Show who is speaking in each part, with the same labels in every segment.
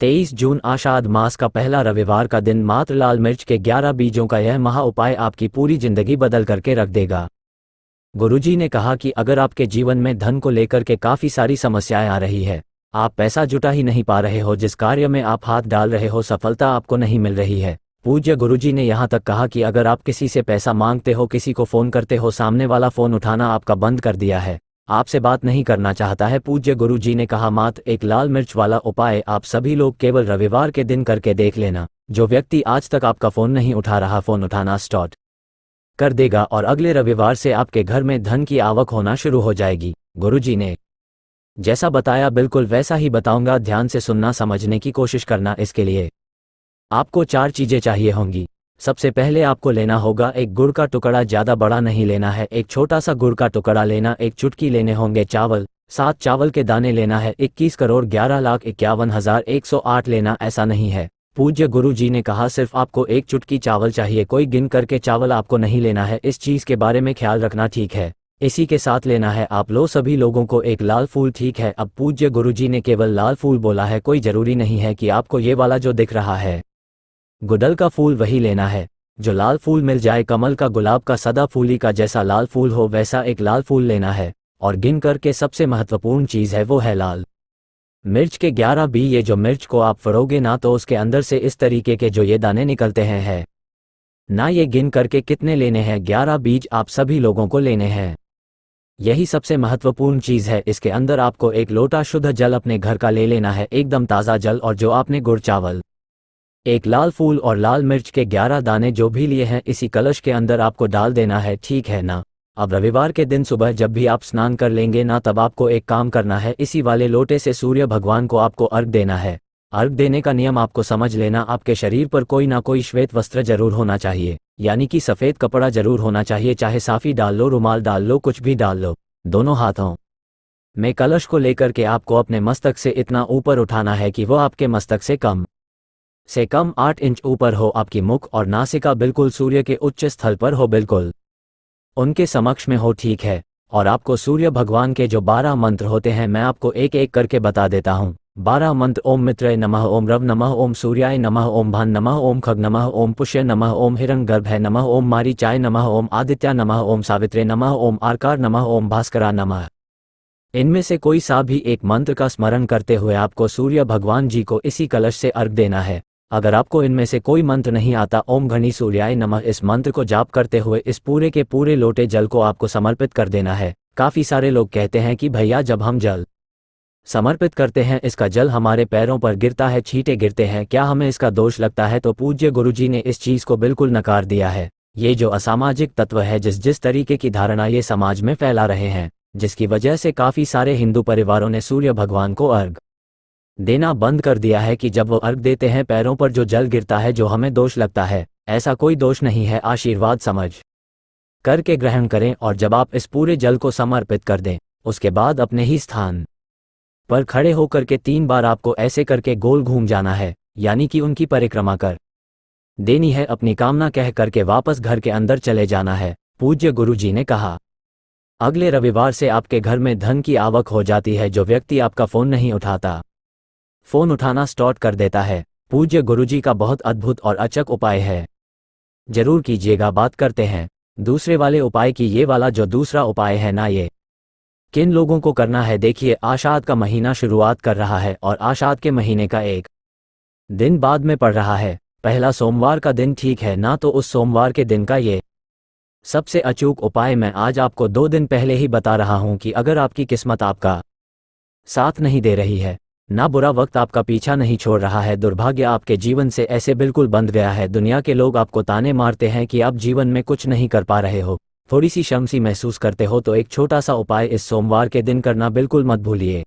Speaker 1: 23 जून आषाढ़ मास का पहला रविवार का दिन। मात्र लाल मिर्च के 11 बीजों का यह महा उपाय आपकी पूरी जिंदगी बदल करके रख देगा। गुरुजी ने कहा कि अगर आपके जीवन में धन को लेकर के काफ़ी सारी समस्याएं आ रही है, आप पैसा जुटा ही नहीं पा रहे हो, जिस कार्य में आप हाथ डाल रहे हो सफलता आपको नहीं मिल रही है। पूज्य गुरुजी ने यहाँ तक कहा कि अगर आप किसी से पैसा मांगते हो, किसी को फ़ोन करते हो, सामने वाला फ़ोन उठाना आपका बंद कर दिया है, आपसे बात नहीं करना चाहता है, पूज्य गुरुजी ने कहा मात्र एक लाल मिर्च वाला उपाय आप सभी लोग केवल रविवार के दिन करके देख लेना। जो व्यक्ति आज तक आपका फ़ोन नहीं उठा रहा, फ़ोन उठाना स्टार्ट कर देगा और अगले रविवार से आपके घर में धन की आवक होना शुरू हो जाएगी। गुरुजी ने जैसा बताया बिल्कुल वैसा ही बताऊंगा, ध्यान से सुनना, समझने की कोशिश करना। इसके लिए आपको 4 चीज़ें चाहिए होंगी। सबसे पहले आपको लेना होगा एक गुड़ का टुकड़ा, ज़्यादा बड़ा नहीं लेना है, एक छोटा सा गुड़ का टुकड़ा लेना। एक चुटकी लेने होंगे चावल, 7 चावल के दाने लेना है। 21,11,51,108 लेना ऐसा नहीं है। पूज्य गुरु जी ने कहा सिर्फ आपको एक चुटकी चावल चाहिए, कोई गिन करके चावल आपको नहीं लेना है। इस चीज़ के बारे में ख्याल रखना, ठीक है। इसी के साथ लेना है आप लो सभी लोगों को एक लाल फूल, ठीक है। अब पूज्य गुरु जी ने केवल लाल फूल बोला है, कोई ज़रूरी नहीं है कि आपको ये वाला जो दिख रहा है गुड़हल का फूल वही लेना है। जो लाल फूल मिल जाए, कमल का, गुलाब का, सदा फूली का, जैसा लाल फूल हो वैसा एक लाल फूल लेना है। और गिन करके सबसे महत्वपूर्ण चीज़ है वो है लाल मिर्च के 11 बी। ये जो मिर्च को आप फरोगे ना तो उसके अंदर से इस तरीके के जो ये दाने निकलते हैं है ना, ये गिन करके कितने लेने हैं, 11 बीज आप सभी लोगों को लेने हैं। यही सबसे महत्वपूर्ण चीज़ है। इसके अंदर आपको एक लोटा शुद्ध जल अपने घर का ले लेना है, एकदम ताज़ा जल। और जो आपने गुड़, चावल, एक लाल फूल और लाल मिर्च के 11 दाने जो भी लिए हैं, इसी कलश के अंदर आपको डाल देना है, ठीक है ना। अब रविवार के दिन सुबह जब भी आप स्नान कर लेंगे ना, तब आपको एक काम करना है, इसी वाले लोटे से सूर्य भगवान को आपको अर्घ देना है। अर्घ देने का नियम आपको समझ लेना। आपके शरीर पर कोई ना कोई श्वेत वस्त्र जरूर होना चाहिए, यानी कि सफ़ेद कपड़ा जरूर होना चाहिए, चाहे साफ़ी डाल लो, रुमाल डाल लो, कुछ भी डाल लो। दोनों हाथों में कलश को लेकर के आपको अपने मस्तक से इतना ऊपर उठाना है कि वो आपके मस्तक से कम 8 इंच ऊपर हो। आपकी मुख और नासिका बिल्कुल सूर्य के उच्च स्थल पर हो, बिल्कुल उनके समक्ष में हो, ठीक है। और आपको सूर्य भगवान के जो 12 मंत्र होते हैं मैं आपको एक एक करके बता देता हूँ। 12 मंत्र: ओम मित्राय नमः, ओम रव नमः, ओम सूर्याय नमः, ओम भान नमः, ओम खग नमः, ओम पुष्य नमः, ओम हिरण्यगर्भाय नमः, ओम मारीचाय नमः, ओम आदित्य नमः, ओम सावित्रे नमः, ओम आर्कार नमः, ओम भास्करा नमः। इनमें से कोई सा भी एक मंत्र का स्मरण करते हुए आपको सूर्य भगवान जी को इसी कलश से अर्घ देना है। अगर आपको इनमें से कोई मंत्र नहीं आता, ओम घनी सूर्याय नमः, इस मंत्र को जाप करते हुए इस पूरे के पूरे लोटे जल को आपको समर्पित कर देना है। काफ़ी सारे लोग कहते हैं कि भैया जब हम जल समर्पित करते हैं इसका जल हमारे पैरों पर गिरता है, छींटे गिरते हैं, क्या हमें इसका दोष लगता है? तो पूज्य गुरुजी ने इस चीज़ को बिल्कुल नकार दिया है। ये जो असामाजिक तत्व है, जिस तरीके की धारणा ये समाज में फैला रहे हैं, जिसकी वजह से काफ़ी सारे हिंदू परिवारों ने सूर्य भगवान को अर्घ देना बंद कर दिया है कि जब वो अर्घ देते हैं पैरों पर जो जल गिरता है, जो हमें दोष लगता है, ऐसा कोई दोष नहीं है। आशीर्वाद समझ करके ग्रहण करें और जब आप इस पूरे जल को समर्पित कर दें, उसके बाद अपने ही स्थान पर खड़े होकर के 3 बार आपको ऐसे करके गोल घूम जाना है, यानी कि उनकी परिक्रमा कर देनी है। अपनी कामना कह करके वापस घर के अंदर चले जाना है। पूज्य गुरुजी ने कहा अगले रविवार से आपके घर में धन की आवक हो जाती है। जो व्यक्ति आपका फ़ोन नहीं उठाता, फ़ोन उठाना स्टार्ट कर देता है। पूज्य गुरुजी का बहुत अद्भुत और अचक उपाय है, जरूर कीजिएगा। बात करते हैं दूसरे वाले उपाय की। ये वाला जो दूसरा उपाय है ना, ये किन लोगों को करना है? देखिए, आषाढ़ का महीना शुरुआत कर रहा है और आषाढ़ के महीने का एक दिन बाद में पड़ रहा है, पहला सोमवार का दिन, ठीक है ना। तो उस सोमवार के दिन का ये सबसे अचूक उपाय मैं आज आपको 2 दिन पहले ही बता रहा हूं कि अगर आपकी किस्मत आपका साथ नहीं दे रही है, ना बुरा वक्त आपका पीछा नहीं छोड़ रहा है, दुर्भाग्य आपके जीवन से ऐसे बिल्कुल बंध गया है, दुनिया के लोग आपको ताने मारते हैं कि आप जीवन में कुछ नहीं कर पा रहे हो, थोड़ी सी शर्म सी महसूस करते हो, तो एक छोटा सा उपाय इस सोमवार के दिन करना बिल्कुल मत भूलिए।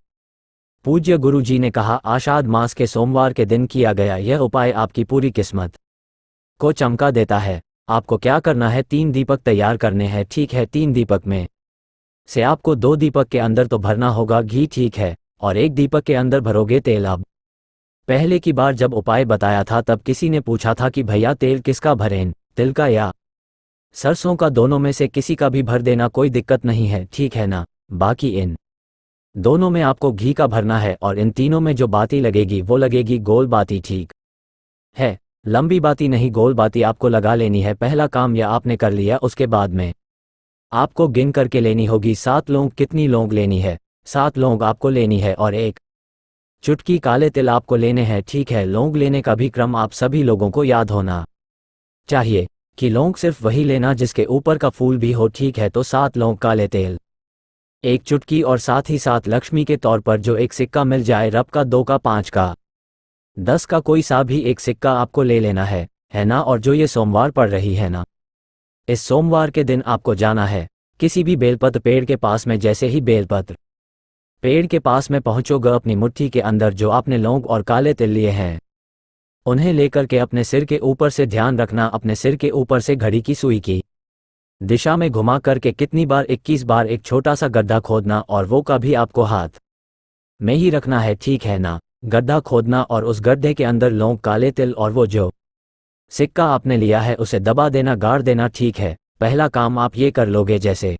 Speaker 1: पूज्य गुरु जी ने कहा आषाढ़ मास के सोमवार के दिन किया गया यह उपाय आपकी पूरी किस्मत को चमका देता है। आपको क्या करना है? 3 दीपक तैयार करने हैं, ठीक है। 3 दीपक में से आपको 2 दीपक के अंदर तो भरना होगा घी, ठीक है, और 1 दीपक के अंदर भरोगे तेल। अब पहले की बार जब उपाय बताया था तब किसी ने पूछा था कि भैया तेल किसका भरें, तिल का या सरसों का? दोनों में से किसी का भी भर देना, कोई दिक्कत नहीं है, ठीक है ना। बाकी इन दोनों में आपको घी का भरना है और इन तीनों में जो बाती लगेगी वो लगेगी गोल बाती, ठीक है। लंबी बाती नहीं, गोल बाती आपको लगा लेनी है। पहला काम यह आपने कर लिया, उसके बाद में आपको गिन करके लेनी होगी 7 लौंग। कितनी लौंग लेनी है? 7 लौंग आपको लेनी है और 1 चुटकी काले तिल आपको लेने हैं, ठीक है। लौंग लेने का भी क्रम आप सभी लोगों को याद होना चाहिए कि लौंग सिर्फ वही लेना जिसके ऊपर का फूल भी हो, ठीक है। तो 7 लौंग काले तेल, 1 चुटकी और साथ ही साथ लक्ष्मी के तौर पर जो एक सिक्का मिल जाए, रब का, 2 का, 5 का, 10 का, कोई सा भी एक सिक्का आपको ले लेना है ना। और जो ये सोमवार पड़ रही है ना, इस सोमवार के दिन आपको जाना है किसी भी बेलपत्र पेड़ के पास में। जैसे ही बेलपत्र पेड़ के पास में पहुंचोगे, अपनी मुट्ठी के अंदर जो आपने लौंग और काले तिल लिए हैं उन्हें लेकर के अपने सिर के ऊपर से, ध्यान रखना, अपने सिर के ऊपर से घड़ी की सुई की दिशा में घुमा करके कितनी बार? 21 बार एक छोटा सा गड्ढा खोदना और वो का भी आपको हाथ में ही रखना है, ठीक है ना। गड्ढा खोदना और उस गड्ढे के अंदर लौंग, काले तिल और वो जो सिक्का आपने लिया है उसे दबा देना, गाड़ देना, ठीक है। पहला काम आप ये कर लोगे, जैसे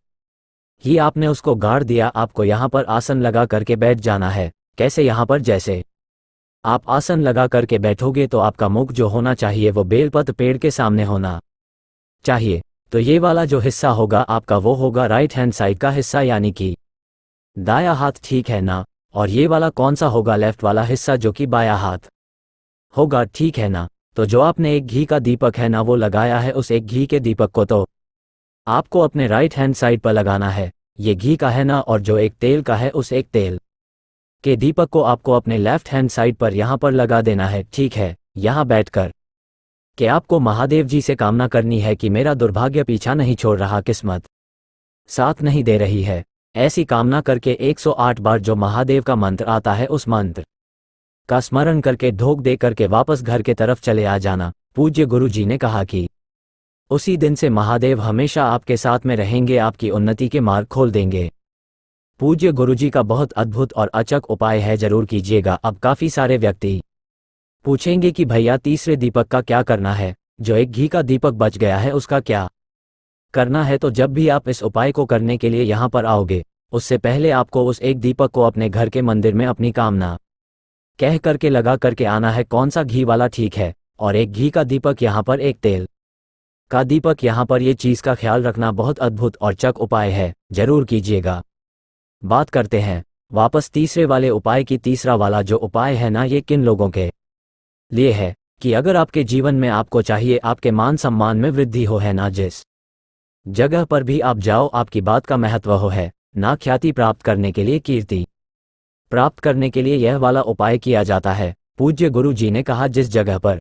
Speaker 1: ही आपने उसको गाड़ दिया, आपको यहाँ पर आसन लगा करके बैठ जाना है। कैसे? यहाँ पर जैसे आप आसन लगा करके बैठोगे तो आपका मुख जो होना चाहिए वो बेलपत्र पेड़ के सामने होना चाहिए। तो ये वाला जो हिस्सा होगा आपका वो होगा राइट हैंड साइड का हिस्सा, यानी कि दाया हाथ, ठीक है ना। और ये वाला कौन सा होगा? लेफ्ट वाला हिस्सा, जो कि बाया हाथ होगा, ठीक है ना। तो जो आपने एक घी का दीपक है ना वो लगाया है, उस एक घी के दीपक को तो आपको अपने राइट हैंड साइड पर लगाना है, ये घी का है ना। और जो एक तेल का है, उस एक तेल के दीपक को आपको अपने लेफ्ट हैंड साइड पर यहाँ पर लगा देना है, ठीक है। यहाँ बैठकर कि आपको महादेव जी से कामना करनी है कि मेरा दुर्भाग्य पीछा नहीं छोड़ रहा, किस्मत साथ नहीं दे रही है। ऐसी कामना करके 108 बार जो महादेव का मंत्र आता है उस मंत्र का स्मरण करके ढोक दे करके वापस घर के तरफ चले आ जाना। पूज्य गुरु जी ने कहा कि उसी दिन से महादेव हमेशा आपके साथ में रहेंगे, आपकी उन्नति के मार्ग खोल देंगे। पूज्य गुरु जी का बहुत अद्भुत और अचक उपाय है, जरूर कीजिएगा। अब काफ़ी सारे व्यक्ति पूछेंगे कि भैया तीसरे दीपक का क्या करना है? जो एक घी का दीपक बच गया है उसका क्या करना है? तो जब भी आप इस उपाय को करने के लिए यहाँ पर आओगे, उससे पहले आपको उस एक दीपक को अपने घर के मंदिर में अपनी कामना कह करके लगा करके आना है। कौन सा? घी वाला, ठीक है। और एक घी का दीपक यहाँ पर, एक तेल का दीपक यहाँ पर। ये चीज़ का ख्याल रखना, बहुत अद्भुत और चक उपाय है, जरूर कीजिएगा। बात करते हैं वापस तीसरे वाले उपाय की। तीसरा वाला जो उपाय है ना, ये किन लोगों के लिए है कि अगर आपके जीवन में आपको चाहिए आपके मान सम्मान में वृद्धि हो, है ना, जिस जगह पर भी आप जाओ आपकी बात का महत्व हो, है ना। ख्याति प्राप्त करने के लिए, कीर्ति प्राप्त करने के लिए यह वाला उपाय किया जाता है। पूज्य गुरु जी ने कहा जिस जगह पर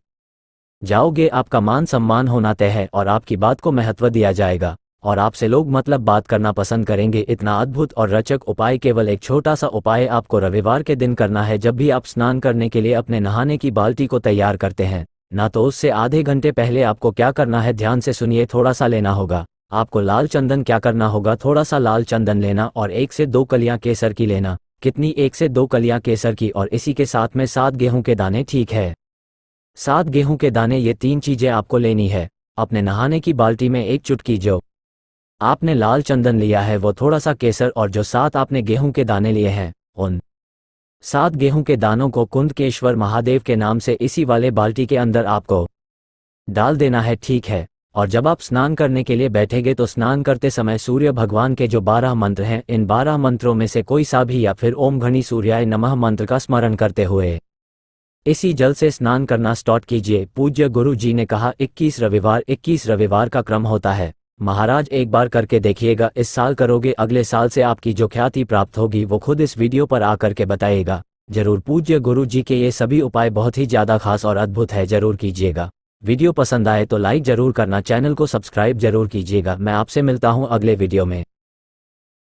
Speaker 1: जाओगे आपका मान सम्मान होना तय है और आपकी बात को महत्व दिया जाएगा और आपसे लोग मतलब बात करना पसंद करेंगे। इतना अद्भुत और रचक उपाय केवल एक छोटा सा उपाय आपको रविवार के दिन करना है। जब भी आप स्नान करने के लिए अपने नहाने की बाल्टी को तैयार करते हैं ना, तो उससे आधे घंटे पहले आपको क्या करना है, ध्यान से सुनिए। थोड़ा सा लेना होगा आपको लाल चंदन। क्या करना होगा? थोड़ा सा लाल चंदन लेना और 1 से 2 कलियां केसर की लेना। कितनी? 1 से 2 कलियां केसर की। और इसी के साथ में 7 गेहूं के दाने, ठीक है। 7 गेहूं के दाने, ये 3 चीजें आपको लेनी है। अपने नहाने की बाल्टी में 1 चुटकी जो आपने लाल चंदन लिया है वो, थोड़ा सा केसर और जो 7 आपने गेहूं के दाने लिए हैं, उन 7 गेहूं के दानों को कुंदकेश्वर महादेव के नाम से इसी वाले बाल्टी के अंदर आपको डाल देना है, ठीक है। और जब आप स्नान करने के लिए बैठेंगे तो स्नान करते समय सूर्य भगवान के जो 12 मंत्र हैं, इन 12 मंत्रों में से कोई सा भी या फिर ओम घनी सूर्याय नमः मंत्र का स्मरण करते हुए इसी जल से स्नान करना स्टार्ट कीजिए। पूज्य गुरु जी ने कहा 21 रविवार का क्रम होता है। महाराज एक बार करके देखिएगा, इस साल करोगे, अगले साल से आपकी जो ख्याति प्राप्त होगी वो खुद इस वीडियो पर आकर के बताइएगा जरूर। पूज्य गुरु जी के ये सभी उपाय बहुत ही ज़्यादा खास और अद्भुत है, जरूर कीजिएगा। वीडियो पसंद आए तो लाइक जरूर करना, चैनल को सब्सक्राइब जरूर कीजिएगा। मैं आपसे मिलता हूँ अगले वीडियो में।